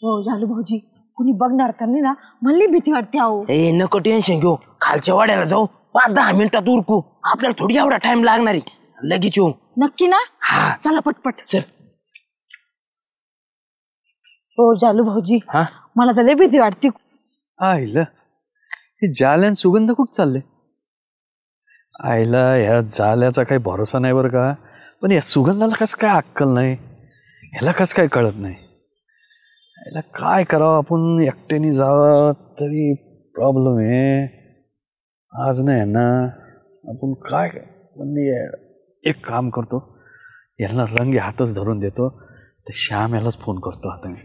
हो झालं भाऊजी, कुणी बघणार तर नाही ना, मला भीती वाटते अहो. ए नको टेन्शन घेऊ, खालच्या वाड्याला जाऊ, 5-10 मिनिटात उरकू, आपल्याला थोडी एवढा टाइम लागणार आहे, लगेच येऊ. नक्की ना? हा चला पटपट. चल. हो झालू भाऊजी, हा मला तर लय भीती वाटते. आईला हे जाल्यान सुगंध कुठं चालले? आईला ह्या जाल्याचा काही भरोसा नाही बरं का. पण या सुगंधाला कसं काय अक्कल नाही, ह्याला कसं काय कळत नाही. याला काय करावं, आपण एकट्याने जावं तरी प्रॉब्लेम आहे. आज नाही ना आपण काय म्हणजे एक काम करतो, याला रंगे हातच धरून देतो, तर श्याम यालाच फोन करतो आता मी.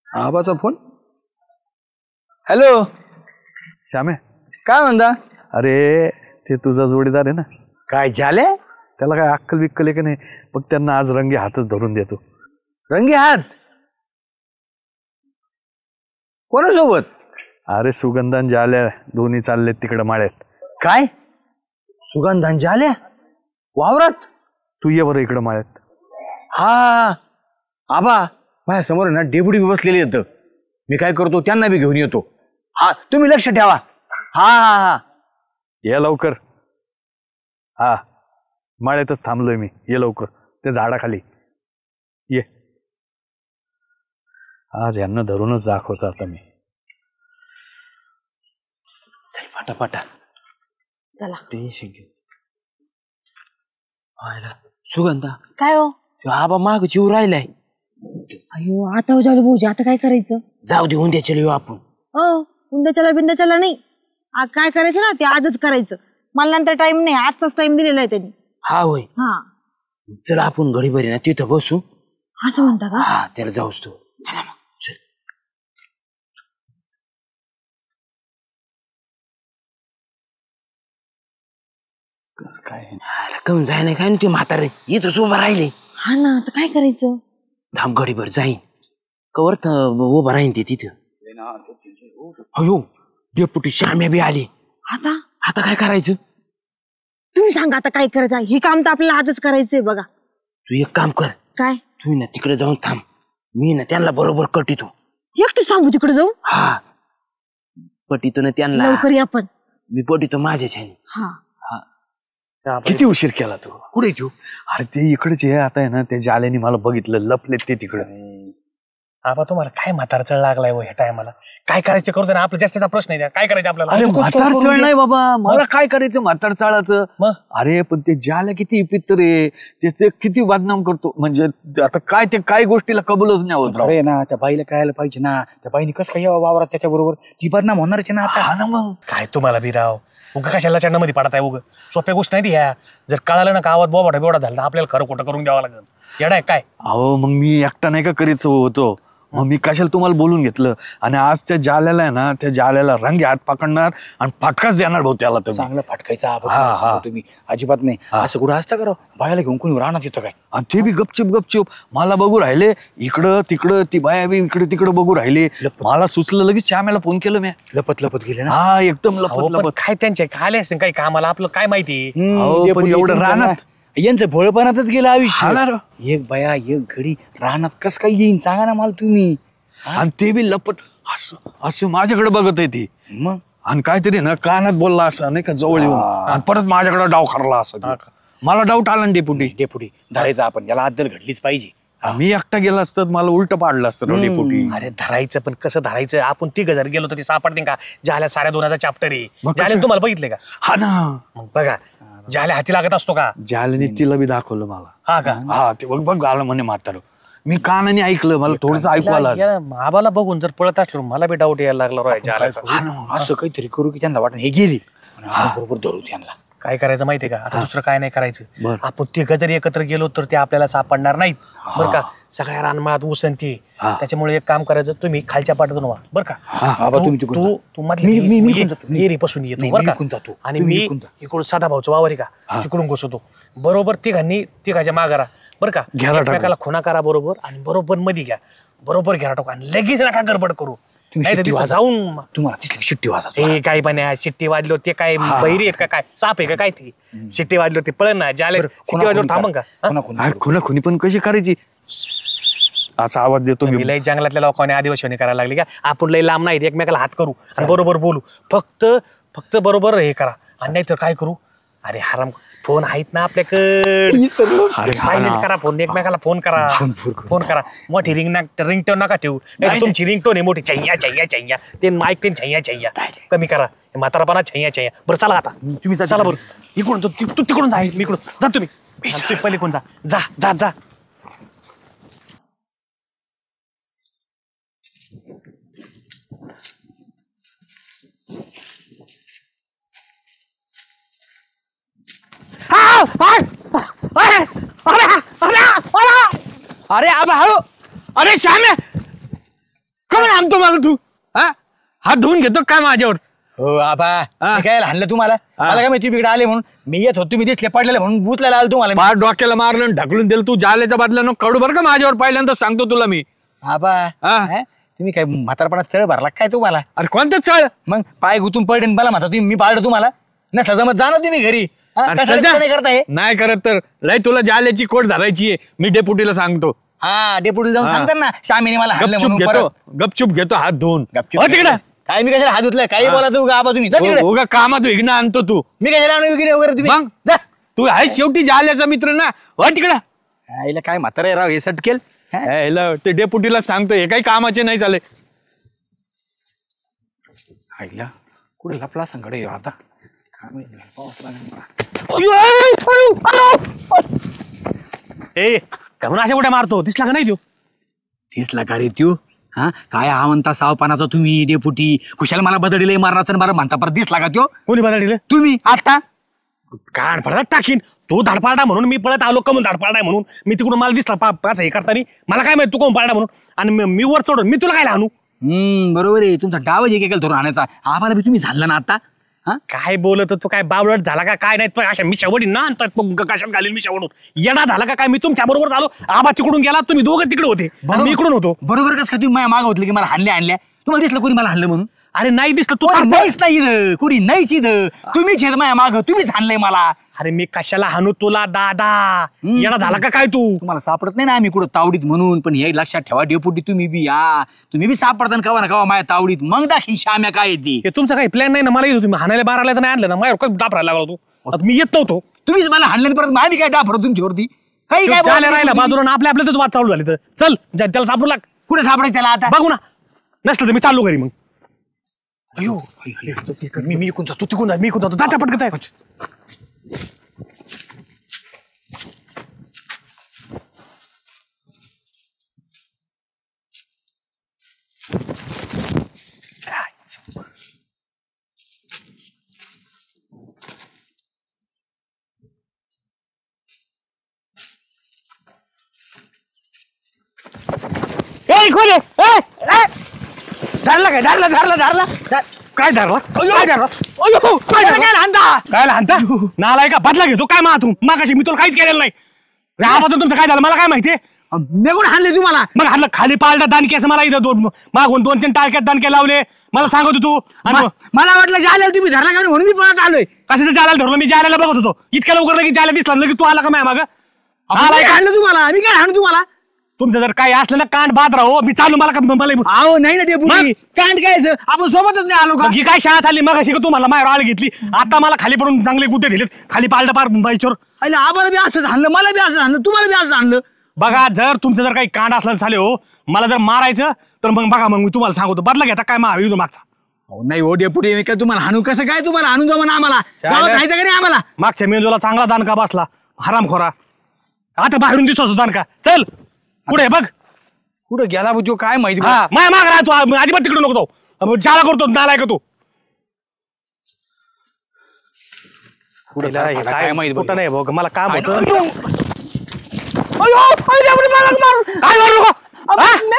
आबाचा फोन. हॅलो श्यामे, काय म्हणता? अरे ते तुझा जोडीदार आहे ना, काय झाले? त्याला काय अक्कल बिक्कल आहे का नाही, मग त्यांना आज रंगे हातच धरून देतो. रंगी हात? कोणासोबत? अरे सुगंधान जाल्या दोन्ही चाललेत तिकडे माळ्यात. काय सुगंधान झाल्या वावरात? तू ये बरं इकडं माळ्यात. हा आबा माझ्या समोर ना डेपुटी बसलेले येतं, मी काय करतो त्यांना बी घेऊन येतो. हा तुम्ही लक्ष ठेवा. हा हा हा ये लवकर. हा माळ्यातच थांबलोय मी, ये लवकर त्या झाडाखाली ये. आज यांना धरूनच दाखवतो आता मी. चल पाटा चला. टेन्शन घेऊ. सुगंधा काय हो? तो आबा माग जीव राहिलाय. अयो आता हो झालू भाऊजी, आता काय करायचं? जाऊ देऊन द्या, चल येऊ आपण. हो उंद्याच्याला बिंद्याच्याला नाही, काय करायचं ना ते आजच करायचं. मला नंतर टाइम नाही, आजचाच टाइम दिलेला आहे त्यांनी. हा होय. हा चल आपण घडी भरी ना तिथं बसू. असं म्हणता का? हा त्याला जाऊस तू. चला मग. चल. काय कम जाय नाही काय ना ते म्हातारे इथंच उभं राहिले. हा ना, आता काय करायचं? धाम घडीभर जाईन कवर उभं राहीन ते तिथं. अयो डेपुटी श्याम्या बी आले. आता आता काय करायचं? तुम्ही सांगा आता काय करायचं. हे काम तर आपल्याला आजच करायचंय बघा. तू एक काम कर, काय? तू ना तिकडे जाऊन थांब, मी ना त्यांना बरोबर कटितो. एकटं सांगू तिकडे जाऊ? हा पटितो ना त्यांना. लवकर या पण. मी पटितो माझ्याच ह्याने. हा किती उशीर केला तू? कुठे घेऊ? अरे ते इकडचे आहे आता आहे ना, त्या जाल्याने मला बघितलं, लपलेत ते तिकडे. आबा तुम्हाला काय म्हातारचळ लागलाय व ह्या टायमाला? काय करायचं करू दे ना, आपला जास्तीचा प्रश्न आहे. काय करायचं आपल्याला? अरे म्हातारचाळ नाही बाबा, मला काय करायचं म्हातारचाळाचं. अरे पण ते जाल्या किती पित्तर आहे, त्याचे किती बदनाम करतो. म्हणजे आता काय ते काही गोष्टीला कबूलच नाही होत. अरे ना त्या बाईला कळायला पाहिजे ना, त्या बाईने कसं काय यावं वावरात त्याच्या बरोबर, ती बदनाम होणारच ना आता. हा ना मग काय तुम्हाला बिराव उगा कशाला चंडामध्ये पडताय? उग सोप्या गोष्ट नाही ती ह्या. जर कळालं ना गावात बोबाटा बेवडा झाला, आपल्याला खरं खोटं करून द्यावं लागेल. येडा काय? अहो मग मी एकटा नाही का करीत होतो, मग मी कशाला तुम्हाला बोलून घेतलं. आणि आज त्या जाल्याला आहे ना, त्या जाल्याला रंगे हात पकडणार आणि फटकाच देणार भाऊ त्याला. चांगलं फटकायचं आबा तुम्ही अजिबात नाही. असं कुठं असतं करा, बायाला घेऊन कोणी राहणार तिथं काय? आणि ते बी गपचूप मला बघू राहिले, इकडं तिकडं ती बाया बी इकडे तिकडं बघू राहिले. मला सुचलं, लगेच श्यामेला फोन केलं मी. लपत गेले ना? हा एकदम लपत. काय त्यांचे आले असते काही कामाला, आपलं काय माहिती. पण एवढं राहणार यांचं भोळपणातच गेलं आयुष्य. एक बाया एक घडी राहणार कस काय येईन सांगा ना मला तुम्ही. आणि ते बी लपत असं माझ्याकडे बघत आहे ती. मग आणि काहीतरी ना कानात बोलला असं नाही का, जवळ येऊन, आणि परत माझ्याकडे डाव खरला असं. मला डाऊट आला ना डेपुटी धरायचं आपण, याला अद्दल घडलीच पाहिजे. मी एकटा गेला असतं, मला उलट पाडलं असतं डेपुटी. अरे धरायचं पण कसं धरायचं? आपण 3,000 गेलो तर ते सापडते का? झाल्या साऱ्या 2,000 चॅप्टर आहे. झाल्या तुम्हाला बघितले का? हा ना मग बघा, झाल्या हाती लागत असतो का? जाल्याने तिला बी दाखवलं मला. हा का? हा ते बघ आलं म्हणे म्हातारं. मी कानाने ऐकलं, मला थोडंसं ऐकू आलं. आबाला बघून जर पळत असलो मला बी डाऊट यायला लागला. असं काहीतरी करू की त्यांना वाटत हे गेली, बरोबर धरू त्यांना. काय करायचं माहितीये का? आता दुसरं काय नाही करायचं. आपण 3 जरी एकत्र गेलो तर ते आपल्याला सापडणार नाहीत बरं का. सगळ्या रानमाळात उसंती, त्याच्यामुळे एक काम करायचं, तुम्ही खालच्या पाठातून व्हा बरं का. तू एरीपासून येतो बरं का, आणि मी इकडून साधा भाऊचं वावर आहे का तिकडून घुसवतो. बरोबर तिघाच्या माघारा बरं का, एकमेकाला खुणा करा बरोबर, आणि बरोबर मध्ये घ्या, बरोबर घ्या टाकू, आणि लगेच नका गडबड करू. नाही तर शिट्टी दिसतं वाजा. जाऊन तुम्हाला तिथली शिट्टी वाजा ए काय बन्या शिट्टी वाजलो ते काय बहिरी आहेत का काय साप आहे का काय ती शिट्टी वाजलो ते पळण ना ज्याला शिट्टी वाजलो थांबन का हा? खुना खुनी पण कशी करायची असा आवाज देतो मी मी लय जंगलातल्या लोकांनी आदिवासी करायला लागली का आपण लय लांब नाही एकमेकाला हात करू आणि बरोबर बोलू फक्त बरोबर हे करा आणि नाही तर काय करू अरे हराम फोन आहेत ना आपल्याकडे सायलेंट करा फोन एकमेकाला फोन करा मोठी रिंगटोन नका ठेवू नाही तुमची रिंगटोन आहे मोठी छैया छैया छैया ते माईक ते छैया छैया कमी करा म्हातारापणा छैया छैया बरं चला आता तुम्ही चला बरं इकडून तू तिकडून जा मी इकडून जा तुम्ही पलीकडून जा जा जा अरे आबा हळू अरे श्याम्या कोण आणतो मला तू हा हात धुवून घेतो काय माझ्यावर हो आबा हा. ते काय हाणलं तुम्हाला मला काय माहिती तिकडे आले म्हणून मी येत होतो तुम्ही दिसले पडलेले म्हणून उचलायला आलो तुम्हाला पार डोक्याला मारलं आणि ढकलून दिलं तू जाल्याच्या बदल्यानं कडू बरं का माझ्यावर पहिल्यांदा सांगतो तुला मी आबा हा. हा? तुम्ही काय म्हातारपणात चढ भरला काय तुम्हाला अरे कोणतं चळ मग पाय गुतून पडे मला म्हणता तुम्ही मी पाडलं तुम्हाला नसला जमत जाणार तुम्ही घरी हा? अरे कशाला चल जा. नाही करता हे नाही करत तर लय तुला जाल्याची कोट धरायची आहे मी डेपुटीला सांगतो हा डेपुटी जाऊन हा. सांगतात ना श्यामीने मला हाणलं गपचूप म्हणून घेतो परत गपचूप घेतो हात धुवून गपचूप हो तिकडे काय मी कशाला हात धुतलाय काही बोला तू आबा तुम्ही जा तिकडे उगा कामात विघ्न आणतो तू मी कशाला आणू वगैरे वगैरे तुम्ही मग? जा तू आहे शेवटी जाल्याचा मित्र ना हो तिकडं आईला काय म्हातारा आहे राव हे सटकेल हा? ह्याला ते डेपुटीला सांगतो हे काही कामाचे नाही चाले आईला कुठे लपला संकडे आता काय माहिती, पाऊस लागेल मला. ए म्हणून अशा कुठे मारतो दिसला का नाही देऊ दिसला का रे त्यो हा काय हा म्हणता सावपानाचा तुम्ही डेपुटी कुशाला मला बदडीला मारणार बरं म्हणता परत दिसला का त्यो कोणी बदलले तुम्ही आता कान पडतात टाकीन तो धाडपाडा म्हणून मी पळत आलो कमून धाडपाडा म्हणून मी तिकडून मला दिसला पाच हे करताना मला काय माहिती तू कोण पाडा म्हणून आणि मी वर चढून मी तुला काय आणू बरोबर आहे तुमचा डाव जे केलं धरून आणायचा आम्हाला बी तुम्ही झाला ना आता हा काय बोलत तू काय बावळट झाला का काय नाही अशा मी शेवटी ना आणतात कशात घालील मी शेवटून येणा झाला का काय मी तुमच्या बरोबर झालो आबा तिकडून गेला तुम्ही दोघं तिकडे होते आणि मी इकडून होतो बरोबर कसं काय तुम्ही माझ्या मागं होतलं की मला आणल्या तुम्हाला दिसलं कोणी मला हाणलं म्हणून अरे नाही दिसलं तू कोणी नाहीच नाही इथं कोणी नाहीच इथं तुम्हीच आहेत माझ्या मागं तुम्हीच हाणलंय मला अरे मी कशाला हाणू तुला दादा येणा झाला का काय तू तुम्हाला सापडत नाही ना आम्ही कुठं तावडीत म्हणून पण हे लक्षात ठेवा डेपुटी तुम्ही बी या तुम्ही बी सापडता कवा ना कवा माझ्या तावडीत मग दाखी श्याम्या काय येते हे तुमचा काही प्लॅन नाही ना मला येतो तुम्ही हाणायला बाराला तर नाही आणलं ना माझ्यावर कसं दापरायला लागलो तू आता मी येत नव्हतो तुम्हीच मला हाणलं आणि परत आम्ही काय डाफर तुमच्यावरती काही काय चाले राहिला बोलत बाजूला आपल्या आपल्या वाद चालू झाली तर चल त्याला सापडू लाग कुठे सापडायचं त्याला आता बघू ना नसलं तर मी चाललो घरी मग अयो मी इकून जातो तिकून जा मी इकून जातो जाता पटकत आहे धरला काय धरला काय धरला काय हाणता नालाय का बदला घेतो काय मा तू मागाशी मी तुला काहीच केलेलं नाही आवाजून तुमचं काय झालं मला काय माहितीये मेगून हाणले तुम्हाला मग हाणलं खाली पाळला दानकी असं मला इथं मागून 2-3 टाळक्यात दानके लावले मला सांगत होतो तू आणि मला वाटलं जायला तुम्ही धरला का म्हणून मी पळत आलोय कशाचं जायला धरलं मी जायला बघत होतो इतक्या लवकर लगेच जायला दिसला लगेच तू आला का माग काय हाणलं तुम्हाला मी काय हाणू तुम्हाला तुमचं जर काही असलं ना कांड बाद राहो मी चालू मला अहो नाही ना डेपुटी कांड काय आपण सोबतच नाही आलो का ही काय शाळा आली मग अशी का तुम्हाला मायर आळ घेतली आता मला खाली पडून चांगले गुटे दिलेत खाली पाळलं पार बाईचोर अरे आम्हाला बी असंच हाणलं मला बी असं हाणलं तुम्हाला बी असं हाणलं बघा जर तुमचं जर काही कांड असलं झाले हो मला जर मारायचं तर मग बघा मग मी तुम्हाला सांगतो बदला घेता काय मा मागचा नाही हो डेपुटी मी काय तुम्हाला हाणू कसं काय तुम्हाला हाणून जमा आम्हाला खायचं का नाही आम्हाला मागच्या मेंदूला चांगला दानका बसला हरामखोरा आता बाहेरून दिसतो दानका चल पुढे बघ कुठं गेला तो काय माहिती हा माय माग राहतो अजिबात तिकडे नको तो शाळा करतो नालाय का तू काय माहिती कुठं नाही भाऊ मला काम होतं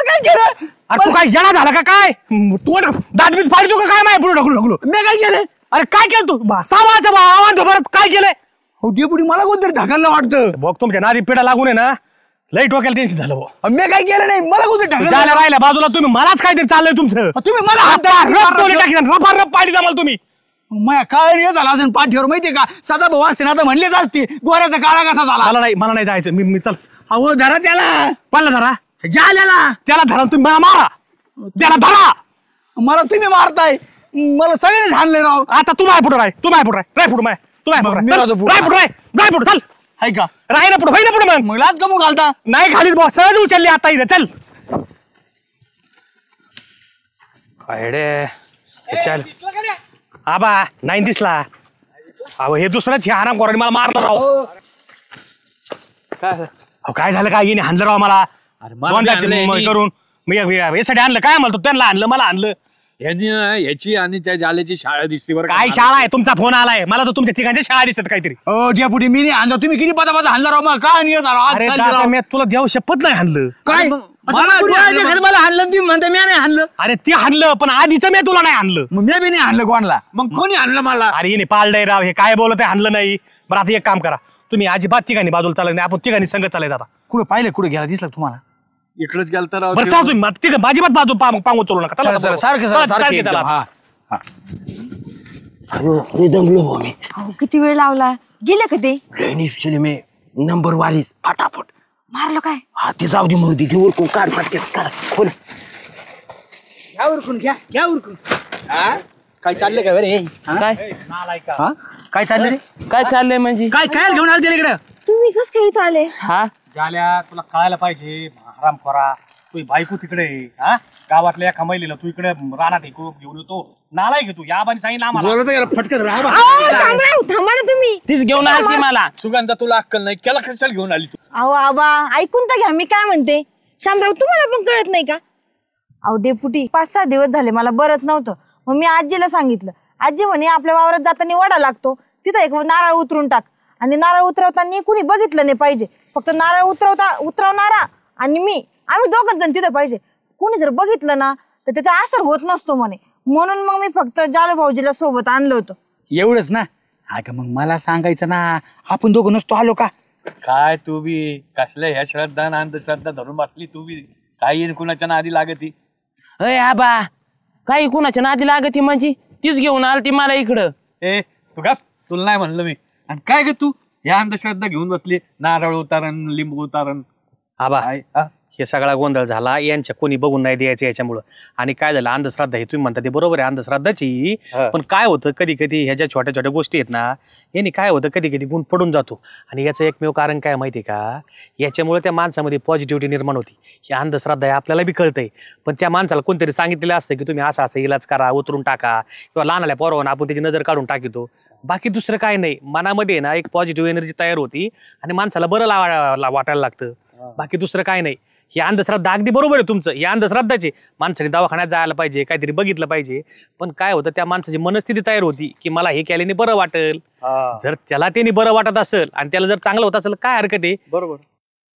काय केलं तू काय येणा झाला का काय तू दादबीत फाडतो का काय माय पुढे ढकलू ढकलू मी काय केलं अरे काय केलं तू सामाचा आवाज परत काय केलंय हो डेपुटी मला कोणतरी ढकललं वाटतं बघ तुमच्या नादी पिढा लागून आहे ना लई डोक्याला टेन्शन झालं भाऊ. मी काय केलं नाही, मला कुठे टाकलं? जायला राहिल्या बाजूला तुम्ही, मलाच काहीतरी चाललंय तुमचं. तुम्ही मला हात धरला. रफा पाडी जमाल तुम्ही. माझ्या काळ झाला असेल पाठीवर, माहितीये का? सदा भाऊ असते ना आता म्हणलेच असते गोऱ्याचा काळा कसा झाला. मला नाही जायचं. मी चल. अहो धरा त्याला, पाला धरा. जाल्याला त्याला धरा, तुम्ही मला मारा. त्याला धरा. मला तुम्ही मारताय, मला सगळ्यांनी झालंय राव. आता तू माय पुढे राय. तू माय पुढे राय. राय पुढे माय. तू माय पुढे मी राय. राहतो पुढं. राय पुढे राय. राय पुढे चल. हाय का? राय ना पुढे. होई ना पुढे मग. मग लाच कमू घालता? नाही खालीच भाऊ, सहज उचलली आता इथे. चल. चल आबा, नाही दिसला. अहो हे दुसरंच, हे आराम करून मला मारलं राव. अहो काय झालं, काय येणे हाणलं राव मला. करून मी यासाठी आणलं. काय म्हणतो, त्यांना आणलं, मला आणलं. याची आणि त्या जाल्याची शाळा दिसते बरं. काय शाळा आहे? तुमचा फोन आलाय मला, तर तुमच्या ठिकाणच्या शाळा दिसतात काहीतरी. हो डेपुटी, मी नाही आणलं. तुम्ही किती पदा हाणला राव मग. काय नाही अरे दादा, मी तुला देव शपथ नाही हाणलं. काय मला हाणलं, तुम्ही म्हणता मी नाही हाणलं. अरे ते हाणलं, पण आधीच मी तुला नाही आणलं. मग मी बी नाही हाणलं कोणाला. मग कोणी हाणलं मला? अरे येणे पाळलंय राव, हे काय बोलत आहे, हाणलं नाही. बरं आता एक काम करा, तुम्ही अजिबात ठिकाणी बाजूला चालत नाही, आपण ठिकाणी संगत चालायचं आता. कुठं पाहिलं, कुठं गेला दिसला तुम्हाला? इकडेच गेल तर बरं चला तुम्ही, ठीक आहे, अजिबात बाजू पांगू चलू नका. चला चला, सारखं सारखे चला. दमलो भाऊ मी. अहो किती वेळ लावला, गेले का ते? लय मी नंबर वालीच फटाफट मारलं काय? हा ते जाऊ दे मुर्दी ते उरकून काढ पटकेस काढ खोल. घ्या उरकून, घ्या उरकून. काय चाललंय काय बरे? काय काय चाललंय रे? काय चाललंय म्हणजे? काय काय घेऊन आले इकडे? तुम्ही कस काय इथं आले? हा झाल्या, तुला कळायला पाहिजे आराम करा. तू बायको तिकडे आहे, हा गावातल्या एका महिलेला तू इकडे रानात घेऊन येतो. नालाय घेतो या बानी सांगितलं आम्हाला. फटकन अहो, शामराव, थांबा ना तुम्ही. तीच घेऊन आली मला. सुगंधा तुला अक्कल नाही, केला कशाला घेऊन आली तू? अहो आबा, ऐकून तर घ्या, मी काय म्हणते. शामराव, तुम्हाला पण कळत नाही का? अहो डेपुटी, 5-6 दिवस झाले मला बरंच नव्हतं. मग मी आजीला सांगितलं. आजी म्हणे आपल्या वावरात जाताना वडा लागतो, तिथं एक नारळ उतरून टाक. आणि नारळ उतरवताना कुणी बघितलं नाही पाहिजे, फक्त नारळ उतरवणारा आणि मी, आम्ही दोघच जण तिथं पाहिजे. कुणी जर बघितलं ना तर त्याचा असर होत नसतो म्हणे. म्हणून मग मी फक्त जालू भाऊजीला सोबत आणलं होतं. एवढंच ना? हा का, मग मला सांगायचं ना, आपण दोघं नसतो आलो का? काय तू बी कसल्या ह्या श्रद्धा आणि अंधश्रद्धा धरून बसली तू बी. काय येईन कुणाच्या नादी लागती? अय आबा, काही कुणाच्या नादी लागती म्हणजे? तीच घेऊन आलती मला इकडं. ए तू का, तुला नाही म्हणलं मी. आणि काय ग तू या अंधश्रद्धा घेऊन बसली, नारळ उतारण, लिंबू उतारण. आबा, हे सगळा गोंधळ झाला यांच्या कोणी बघून नाही द्यायचं याच्यामुळं. आणि काय झालं, अंधश्रद्धा हे तुम्ही म्हणता ते बरोबर आहे, अंधश्रद्धाची. पण काय होतं, कधी कधी ह्या ज्या छोट्या छोट्या गोष्टी आहेत ना, यांनी काय होतं, कधी कधी गुण पडून जातो. आणि याचं एकमेव कारण काय माहिती आहे का? याच्यामुळे त्या माणसामध्ये पॉझिटिव्हिटी निर्माण होती. ही अंधश्रद्धा आहे आपल्याला बी कळतंय, पण त्या माणसाला कोणतरी सांगितलेलं असतं की तुम्ही असा असा इलाज करा, उतरून टाका, किंवा लहानाल्या पोरावर आपण त्याची नजर काढून टाकितो. बाकी दुसरं काय नाही, मनामध्ये ना एक पॉझिटिव्ह एनर्जी तयार होती आणि माणसाला बरं वाटायला लागतं. बाकी दुसरं काय नाही. ही अंधश्रद्धा अगदी बरोबर आहे तुमचं, या अंधश्रद्धाचे माणसाने दवाखान्यात जायला पाहिजे, काहीतरी बघितलं पाहिजे. पण काय होतं, त्या माणसाची मनस्थिती तयार होती की मला हे केल्याने बरं वाटेल. जर त्याला त्याने बरं वाटत असेल आणि त्याला जर चांगलं होत असेल, काय हरकत आहे? बरोबर,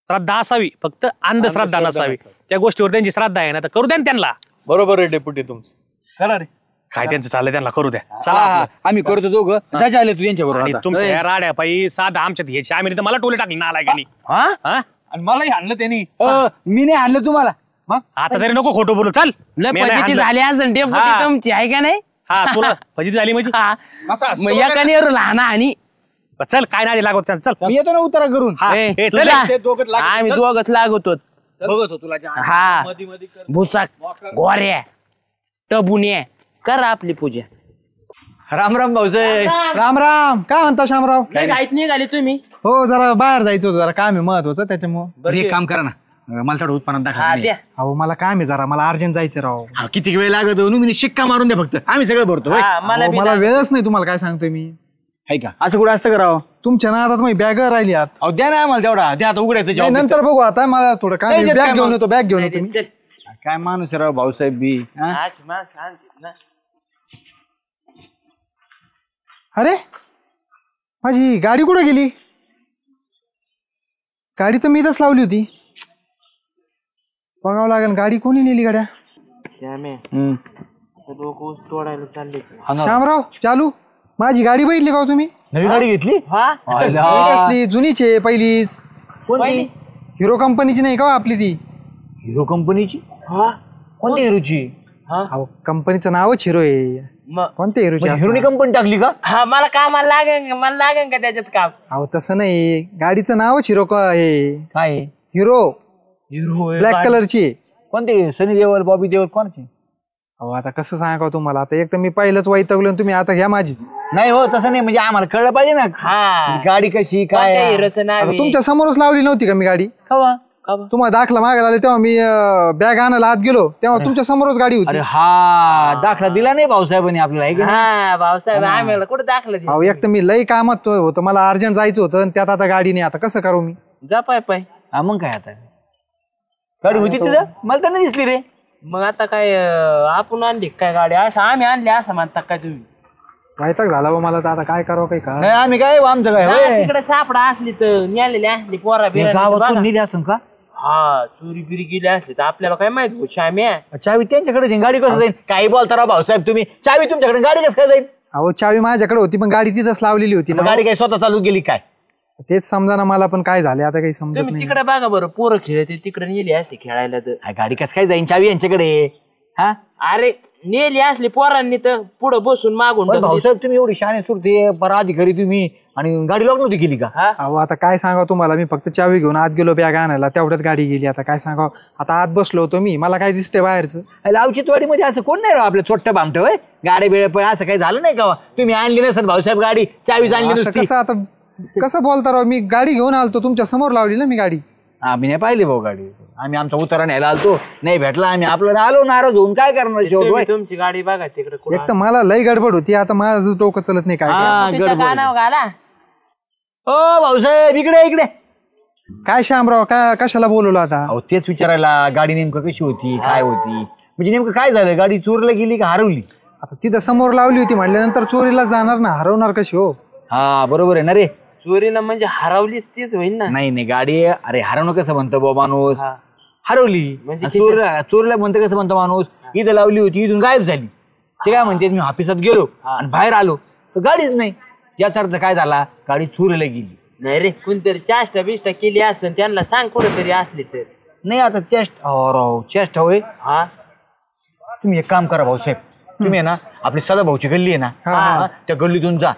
श्रद्धा असावी, फक्त अंधश्रद्धा नसावी. त्या गोष्टीवर त्यांची श्रद्धा आहे ना, तर करू द्या त्यांना. बरोबर आहे डेप्युटी तुमचं. करा रे, काय त्यांचं चाललंय त्यांना करू द्या. चला आम्ही करतो दोघं. जायचं आले तू यांच्याबरोबर आणि आता. तुमच्या या राड्या पायी साधा आमच्यात ह्याची आम्ही तर मला टोले टाकले नालायकानी. हा आणि मलाही आणलं त्यांनी. मी नाही आणलं तुम्हाला. मग आता तरी नको खोटं बोलू. चल, लय मी नाही फजिती हाणलं. झाली असेल डेपुटी हा. तुमची, आहे का नाही? हा, तुला फजिती झाली म्हणजे? हा. असं असतं मग का एकाने लहान आणि चल, काय नाही लागत. चल चल मी येतो ना उतारा करून. हा, ए, ए, तू चल. जा. ते दोघंच लागत आम्ही दोघच लागतो. बघत हो तुला हा, मध्ये मध्ये कर. भुसा गोऱ्या टबुन्या करा आपली पूजा. राम राम भाऊसाहेब. राम राम. काय म्हणता शामराव? काय घाईत निघाले तुम्ही? हो जरा बाहेर जायचं होतं, जरा काम आहे महत्वाचं त्याच्यामुळं. बरं एक काम करा ना, मला थोडं उत्पन्न हा दाखवा. द्या. अहो मला काम आहे जरा, मला अर्जंट जायचं राव. हा, किती वेळ लागत मी शिक्का मारून द्या फक्त, आम्ही सगळं भरतो. होय? हा, मला अहो, बी मला ना- वेळच नाही, तुम्हाला काय सांगतोय मी. आहे का? असं कुठं असतं करावं? तुमच्या ना आता तुम्ही बॅग राहिली आत. अहो द्या ना आम्हाला तेवढा, द्या आता उघडायचं नाही, job. नंतर बघू, आता मला थोडं काम नाही, देत बॅग काय घेऊन मग? येतो, बॅग घेऊन येतो मी. चल. काय माणूस आहे राव भाऊसाहेब बी. हा? अशी माणसं आणतात ना. अरे माझी गाडी कुठे गेली? गाडी तर मी इथंच लावली होती. बघावं लागेल गाडी कोणी नेली गाड्या. श्यामे, हम्म. लोक ऊस तोडायला चालले. श्यामराव चालू, माझी गाडी बघितली का हो तुम्ही? नवी गाडी घेतली? हा, नवी कसली, जुनीच आहे पहिलीच. पहिली? हिरो कंपनीची नाही का हो आपली ती? हिरो कंपनीची? कोणत्या हिरोची? अहो कंपनीचं नावच हिरो आहे. कोणत्या हिरोची? हिरोनी कंपनी टाकली का? हा मला कामाला लागेल का त्याच्यात काम? अहो तसं नाही, गाडीचं नावच हिरो आहे. काय हिरो हिरो ब्लॅक कलरची. कोणते? सनी देओल, बॉबी देओल, कोणाची? अहो आता कसं सांगा तुम्हाला, आता एक तर मी पहिलंच वैतागलो आणि तुम्ही आता घ्या माझीच. नाही हो तसं नाही, म्हणजे आम्हाला कळलं पाहिजे ना हा गाडी कशी काय आहे. हिरोचं नाव आता आहे. तुमच्या समोरच लावली नव्हती का मी गाडी? कवा? तुम्हाला दाखला मागायला आले तेव्हा मी बॅग आणायला आत गेलो तेव्हा तुमच्या समोरच गाडी होती. अरे हा दाखला दिला नाही भाऊसाहेबांनी आपल्याला आहे की नाही? हा भाऊसाहेब आम्हाला कुठं दाखलं ते? अहो एक तर मी लई कामात होतो, मला अर्जंट जायचं होतं आणि त्यात आता गाडी नाही. आता कसं करू मी? जा पाय हा मग काय आता गाडी होती तिथं मला तर नाही दिसली रे. मग आता काय आपण आणली काय गाडी? असं आम्ही आणली असं म्हणता काय तुम्ही? वैताग झाला बा मला तर, आता काय करावं काही का. नाही आम्ही काय आमचं काय होय? तिकडे सापडा असली तर न्यालेली असली पोरा हे बिरा गावातून नेली असं का? हा चोरी बिरी गेली असली तर आपल्याला काय माहित हो श्याम्या. चावी त्यांच्याकडे जाईल, गाडी कसं जाईल? काही बोलता राव भाऊसाहेब तुम्ही, चावी तुमच्याकडे गाडी कसं काय जाईल? अहो चावी माझ्याकडे होती पण गाडी तिथंच लावलेली होती मग ना. गाडी काय स्वतः चालू गेली काय? तेच समजा ना मला, पण काय झाले आता काही समजत तुम्ही नाही. तिकडे बघा बरं, पोरं खेळते तिकडे नेली असली खेळायला तर. हा, गाडी कसं काय जाईन? चावी यांच्याकडे. हा अरे नेली असली पोरांनी तर पुढं बसून मागून पण टाकली. भाऊसाहेब तुम्ही एवढी शाणे सुरते पराधिकारी तुम्ही, आणि गाडी लॉक नव्हती केली का? हा अहो आता काय सांगा तुम्हाला, मी फक्त चावी घेऊन आत गेलो बॅग आणायला, तेवढ्यात गाडी गेली. आता काय सांगा, आता आत बसलो होतो मी, मला काय दिसते बाहेरचं? लावचितवाडीमध्ये असं कोण नाही राव आपलं छोटं भामटं होय? गाडी बिळे पण असं काही झालं नाही का? तुम्ही आणली नसेल भाऊसाहेब गाडी, चावीच आणली असं नुसती. कसं आता कसं बोलता राव? मी गाडी घेऊन आलतो, तुमच्या समोर लावली ना मी गाडी. आम्ही नाही पाहिली भाऊ गाडी, आम्ही आमचा उतारा न्यायला आलतो, नाही भेटला आम्ही आपलं आलो नाराज होऊन काय करणार शेवट होय? तुमची गाडी बघा तिकडे एक तर मला लई गडबड होती, आता माझं डोकं चलत नाही काय. हा गडबड. गाणं घाला. ओ भाऊसाहेब इकडे इकडे. काय श्यामराव, काय कशाला बोलवलं आता? अहो तेच विचारायला, गाडी नेमकं कशी होती, काय होती, म्हणजे नेमकं काय झालं? गाडी चोरीला गेली का हरवली? आता तिथं समोर लावली होती म्हटल्यानंतर चोरीला जाणार ना, हरवणार कशी हो? हा बरोबर आहे ना रे. चोरीला म्हणजे हरवलीच तीच होईल ना. नाही नाही गाडी, अरे हरवणं कसं म्हणतो बा माणूस? हरवली म्हणजे आणि चोरीला म्हणतं कसं म्हणतो माणूस? इथं लावली होती, इथून गायब झाली. ते काय म्हणते, मी ऑफिसात गेलो आणि बाहेर आलो तर गाडीच नाही. याचा अर्थ काय झाला? गाडी चोरीला गेली. नाही रे, कोणतरी चाष्टा बिष्टा केली असेल, त्यांना सांग कुठेतरी असली तर. नाही आता चेस्ट होय. हा तुम्ही एक काम करा भाऊसाहेब, तुम्ही आहे ना आपली सदाभाऊची गल्ली आहे ना, हा, त्या गल्लीतून जा.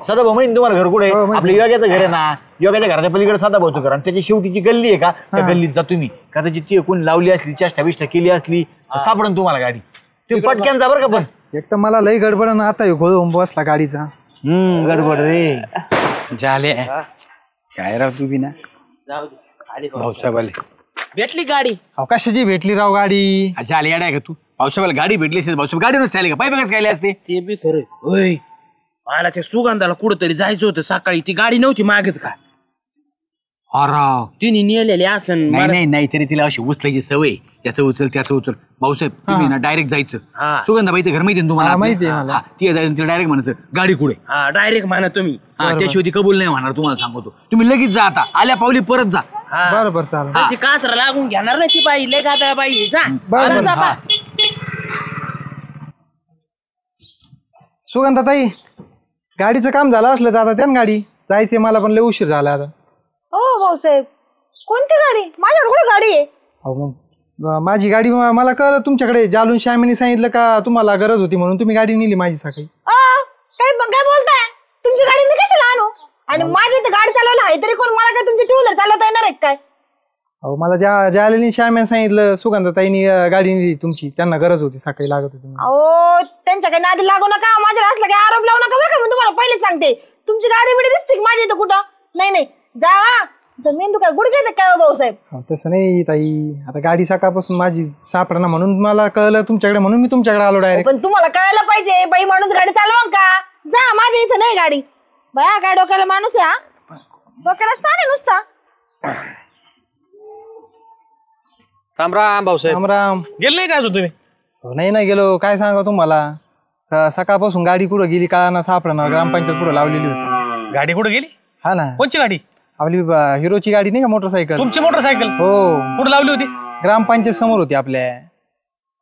सदाभाऊ माहिती तुम्हाला घर कुठे? आपलं योग्याचं घर आहे ना, योग्याच्या घराच्या पलीकडे सदाभाऊचं घर, आणि त्याची शेवटीची गल्ली आहे का, त्या गल्लीत जा तुम्ही. कदाचित ती कोणी लावली असली, चेष्टा बिष्टा केली असली, सापडून तुम्हाला गाडी. तुम्ही पटक्यान जा बरं का. पण एक तर मला लई गडबड आणि आता घोळ बसला गाडीचा. गडबड रे. झाले काय राव तू बी ना. जाऊ दे. आली भाऊसाहेब आले. भेटली गाडी. अहो कशाची भेटली राव गाडी? अच्छा आले येडा आहे का तू? भाऊसाहेबाला गाडी भेटली असेल, भाऊसाहेब गाडी नसते आली का? पाय बघाच काय असते. ते बी खरं होय. मला त्या सुगंधाला कुठंतरी जायचं होतं सकाळी, ती गाडी नव्हती मागत का? राव तिने नेलेली असन. नाही नाही नाही तरी तिला अशी उचलायची सवय, त्याचं उचल त्याचं उचल. भाऊसाहेब तुम्ही ना डायरेक्ट जायचं. हा. सुगंधाबाईचं घर माहिती ना तुम्हाला? हा, माहिती आहे मला. हा, ती जायचं तिला डायरेक्ट म्हणायचं गाडी कुठे. हा डायरेक्ट म्हणा तुम्ही. हा त्याशिवाय ती कबूल नाही होणार, तुम्हाला सांगतो. तुम्ही लगेच जा, आता आल्या पावली परत जा. हा बरोबर चालेल. तशी कासरा लागून घेणार नाही ती बाई, लय गादा बाई. जा बरं, जा, हा. सुगंधाताई, गाडीचं काम झालं असलं तर आता त्या गाडी जायचंय, मला पण लय उशीर झाला आता. हो भाऊसाहेब, कोणती गाडी? माझ्याकडे कुठे गाडी आहे? अहो मग माझी गाडी मला कळलं तुमच्याकडे, जालून श्यामीने सांगितलं का तुम्हाला गरज होती म्हणून तुम्ही गाडी नेली माझी सकाळी. काय बोलताय? तुमची गाडी मी कशाला आणू? आणि माझी इथे गाडी चालवायला आहे तरी कोण? मला काय तुमची टू व्हीलर चालवता येणार आहे काय? अहो मला जालेनी श्यामीने सांगितलं सुगंधाताईनी गाडी नेली तुमची, त्यांना गरज होती सकाळी, लागत होती. अहो त्यांच्या काही नादी लागू नका, माझ्यावर असला काही आरोप लावू नका बरं का. मी तुम्हाला पहिले सांगते, तुमची गाडी बिडी दिसते माझी इथं कुठं? नाही जावा. मेंदू काय गुडघे काय हो भाऊसाहेब? तसं नाही ताई, आता गाडी सकाळपासून माझी सापडणार म्हणून मला कळलं तुमच्याकडे, म्हणून मी तुमच्याकडे आलो डायरेक्ट. पण तुम्हाला कळायला पाहिजे, बाई माणूस गाडी चालवा का? जा, माझ्या इथं नाही गाडी. बया काय डोक्याला माणूस आहे हा? डोक्याला स्थान आहे नुसता. राम राम भाऊसाहेब. राम राम. गेले नाही का अजून तुम्ही? नाही गेलो, काय सांगा तुम्हाला. सकाळपासून गाडी कुठं गेली का ना सापडणार, ग्रामपंचायत पुढे लावलेली होती. गाडी कुठे गेली? हा ना, कोणची गाडी? आपली हिरोची गाडी नाही का, मोटरसायकल. तुमची मोटरसायकल हो, कुठे लावली होती? ग्रामपंचायत समोर होती आपल्या.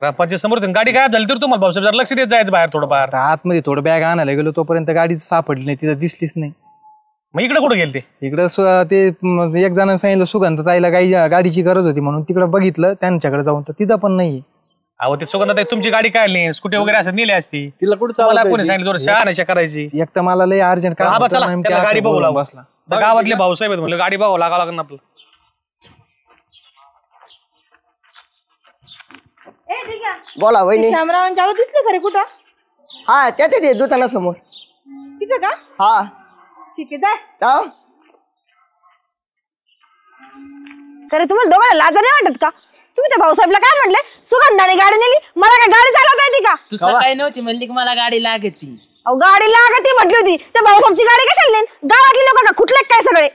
ग्रामपंचायत समोर होती. गाडी काय झाली तर तुम्हाला भाऊसाहेब जरा लक्ष देत जायचं बाहेर थोडंफार. आता आतमध्ये थोडं बॅग आणायला गेलो तोपर्यंत गाडी सापडली नाही, तिथं दिसलीच नाही. मग इकडे कुठे गेले ते? इकडं ते एक जणांनी सांगितलं सुगंध ताईला गाडीची गरज होती म्हणून तिकडे बघितलं त्यांच्याकडे जाऊन, तर तिथं पण नाहीये. अहो ते सुगंधाताई तुमची गाडी काय नाही, स्कूटी वगैरे असं नेली असती. तिला कुठं मला चालवता कोणी येते? सांगितलं जोर शहाण्याच्या करायची. एक तर मला लय अर्जंट हा बा चला त्याला गाडी बघू लागू. बसला. त्या गावातले भाऊसाहेब आहेत म्हणलं गाडी बघावं लागावं लागेल ना आपलं. बोला वहिनी. शामराव चालू दिसले खरे कुठं? हा त्यात ते दुकानासमोर. तिथं का? हा ठीक आहे जाय. जाऊ. खरे तुम्हाला दोघांना लाजा नाही वाटत का? तुम्ही त्या भाऊसाहेबला काय म्हटले? सुगंधाने गाडी नेली, मला काय गाडी चालवता येते का? तू सकाळी नव्हती म्हणली की मला गाडी लागती. अहो गाडी लागती म्हटली होती, त्या भाऊसाहेबची गाडी कशाला नेन? गावातले लोक का कुठले काय सगळे?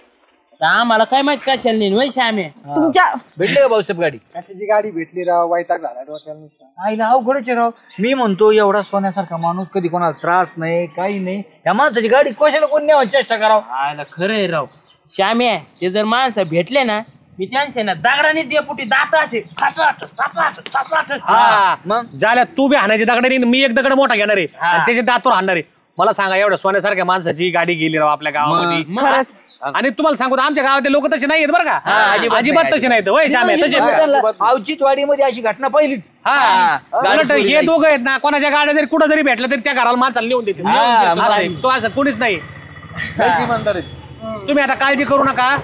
आम्हाला काय माहित कशाला नाही वय श्यामे. तुमच्या भेटले का भाऊसाहेब गाडी? कशाची गाडी भेटली राव, वैताग झाला डोक्याला नुसता. आईला अवघडच आहे राव. मी म्हणतो एवढा सोन्यासारखा माणूस, कधी कोणाला त्रास नाही काही नाही, या माणसाची गाडी कशाला कोण न्यावं चेष्टा करावं. आयला खरंय राव श्यामे. ते जर माणसं भेटले ना मी त्यांचे ना दगडाने डेपुटी दात असे हा मग झाल्या तू बी हाणायची दगडाने, मी एक दगड मोठा घेणार आहे आणि त्याचे दातवर हाणणार आहे. मला सांगा एवढ्या सोन्यासारख्या माणसाची गाडी गेली राव आपल्या गावामध्ये. आणि तुम्हाला सांगू आमच्या गावातले लोक तसे नाहीत बरं का, अजिबात तसे नाहीत. वय श्यामे तसे औचित्यवाडीमध्ये अशी घटना पहिलीच. उलट हे दोघं आहेत ना, कोणाच्या गाड्या जरी कुठं जरी भेटलं तरी त्या घराला माणसाला नेऊन देते. असं आहे. तो असं कोणीच नाही. तुम्ही आता काळजी करू नका.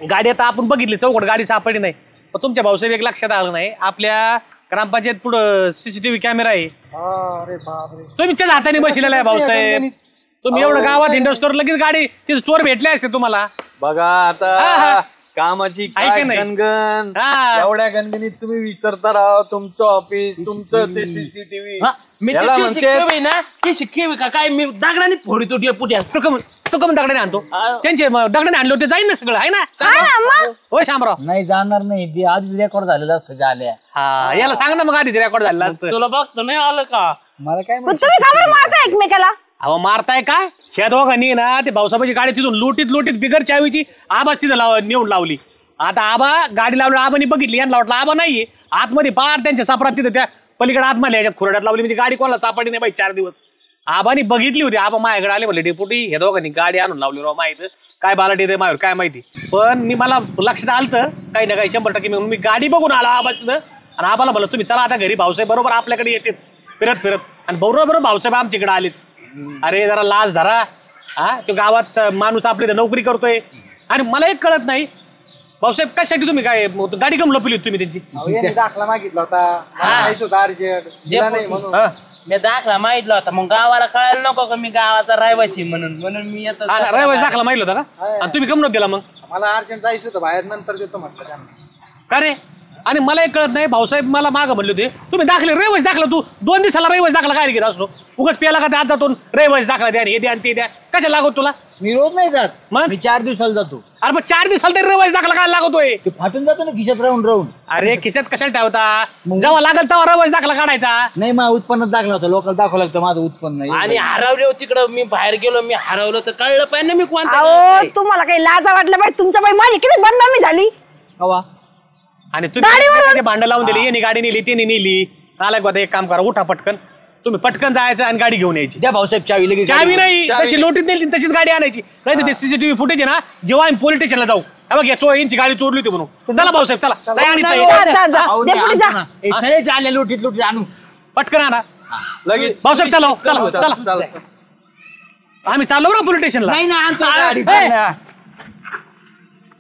गाडी आता आपण बघितली चौकट, गाडी सापडली नाही. पण तुमच्या भाऊसाहेब एक लक्षात आलं नाही, आपल्या ग्रामपंचायत पुढं सीसीटीव्ही कॅमेरा आहे. तुमच्याच हाताने बसलेला आहे भाऊसाहेब. तुम्ही एवढं गावात हिंडोस्टोर लगेच गाडी तिथे चोर भेटले असते तुम्हाला. बघा आता कामाची आहे की नाही? गणगण, हा. एवढ्या गणगणीत तुम्ही विसरता राव तुमचं ऑफिस, तुमचं ते सीसीटीव्ही. मी याला म्हणते ना की शिकेवी का काय, मी दगडाने फोडतो डेपुटी. तो कमी दगडाने आणतो, त्यांचे दगडाने आणले होते जाईन ना सगळं आहे ना. होय शामराव. नाही जाणार नाही, आधी रेकॉर्ड झालेलं असतं झाल्या. हा याला सांग ना मग आधी रेकॉर्ड झालेलं असतं. तुला बघतो नाही आलं का? मला काय पण तुम्ही का बरं मारता एकमेकाला? अहो मारताय काय? ह्या दोघांनी ना ते भाऊसाहेबाची गाडी तिथून लोटीत बिगर चावीची आबाच तिथं नेऊन लावली. आता आबा गाडी लावली, आबानी बघितली, यांना वाटलं आबा नाहीये आतमध्ये, पार त्यांच्या सापरात तिथं त्या पलीकडे आतमध्ये याच्यात खुरड्यात लावली. म्हणजे गाडी कोणाला सापडली नाही बाई 4 दिवस. आबानी बघितली होती. आबा माझ्याकडे आले म्हणले डेपुटी ह्या दोघांनी गाडी आणून लावली राव, माहित काय बालाट येते माझ्यावर काय माहिती. पण मी मला लक्षात आलं काही ना काही 100% म्हणून मी गाडी बघून आला आबा तिथं. आणि आबाला म्हणलं तुम्ही चला आता घरी, भाऊसाहेब बरोबर आपल्याकडे येते फिरत. आणि बरोबर भाऊसाहेब आमच्याकडे आलेच. अरे जरा लाज धरा. हा तो गावात माणूस आपली नोकरी करतोय. आणि मला एक कळत नाही भाऊसाहेब कशासाठी तुम्ही काय गाडी कम लपली होती तुम्ही त्यांची? दाखला मागितला होता अर्जंट. मी दाखला माहितला होता, मग गावाला कळायला नको का मी गावाचा रहिवासी म्हणून मी येतो. रहिवासी दाखला माहिती होता का? आणि तुम्ही कम नव्हतं दिला मग? मला अर्जंट जायचं होतं बाहेर, नंतर देतो म्हटलं त्यांना. का रे? आणि मला एक कळत नाही भाऊसाहेब मला मागं म्हणले होते तुम्ही दाखले रहिवासी दाखला, तू 2 दिवसाला रहिवासी दाखला काय घेत असतो उगाच प्याला का आता तो रहिवासी दाखला द्या हे द्या आणि ते द्या कशा लागत तुला? मी रोज नाही जात, मग मी 4 दिवसाला जातो. अरे मग 4 दिवसाला तरी रहिवासी दाखला काय लागतोय? ते फाटून जातो ना खिशात राहून. अरे खिशात कशाला ठेवता? जेव्हा लागल तेव्हा रहिवासी दाखला काढायचा. नाही माझ्या उत्पन्नात दाखला होता, लोकल दाखवलं लागतं माझं उत्पन्न. आणि हरवले तिकडं मी बाहेर गेलो, मी हरवलं तर कळलं पाहिजे ना मी कोणता. अहो तुम्हाला काही लाजा वाटलं पाहिजे, तुमच्या बाई माझी किती बदनामी झाली. हवा आणि तुम्ही भांडं लावून दिली, यांनी गाडी नेली त्यांनी नेली. आला का एक काम करा, उठा पटकन, तुम्ही पटकन जायचं आणि गाडी घेऊन यायची. द्या भाऊसाहेब चावी लगेच. चावी नाही, तशी लोटीत नेली तशीच गाडी आणायची. नाही तर ते सीसीटीव्ही फुटेज आहे ना, जेव्हा आम्ही पोलीस स्टेशनला जाऊ बघ या यांची गाडी चोरली होती म्हणून. चला भाऊसाहेब चला, नाही आणत नाही. लोटीत आणू पटकन आणा लगेच. भाऊसाहेब चला चला. आम्ही चाललो बरं पोलीस स्टेशनला. नाही ना आणतो गाडी.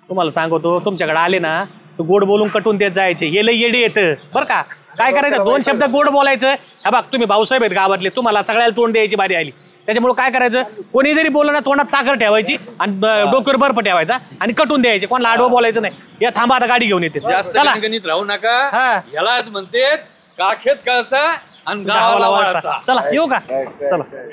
तुम्हाला सांगतो तुमच्याकडे आले ना तर गोड बोलून कटून देत जायचे. हे लय येडे येतं बरं का. काय करायचं 2 शब्द गोड बोलायचं. हा बघ तुम्ही भाऊसाहेब आहेत गावातले, तुम्हाला सगळ्याला तोंड द्यायची बारी आली. त्याच्यामुळे काय करायचं, कोणी जरी बोललं ना तोंडात साखर ठेवायची आणि डोक्यावर बर्फ ठेवायचा आणि कटून द्यायचे. कोणाला आडवं बोलायचं नाही. या थांबा आता गाडी घेऊन येते. जास्त चला गणगणित राहू नका. हा. यालाच म्हणते काखेत कळसा आणि गावाला गावाला वळसा. वळसा. चला येऊ का? चला.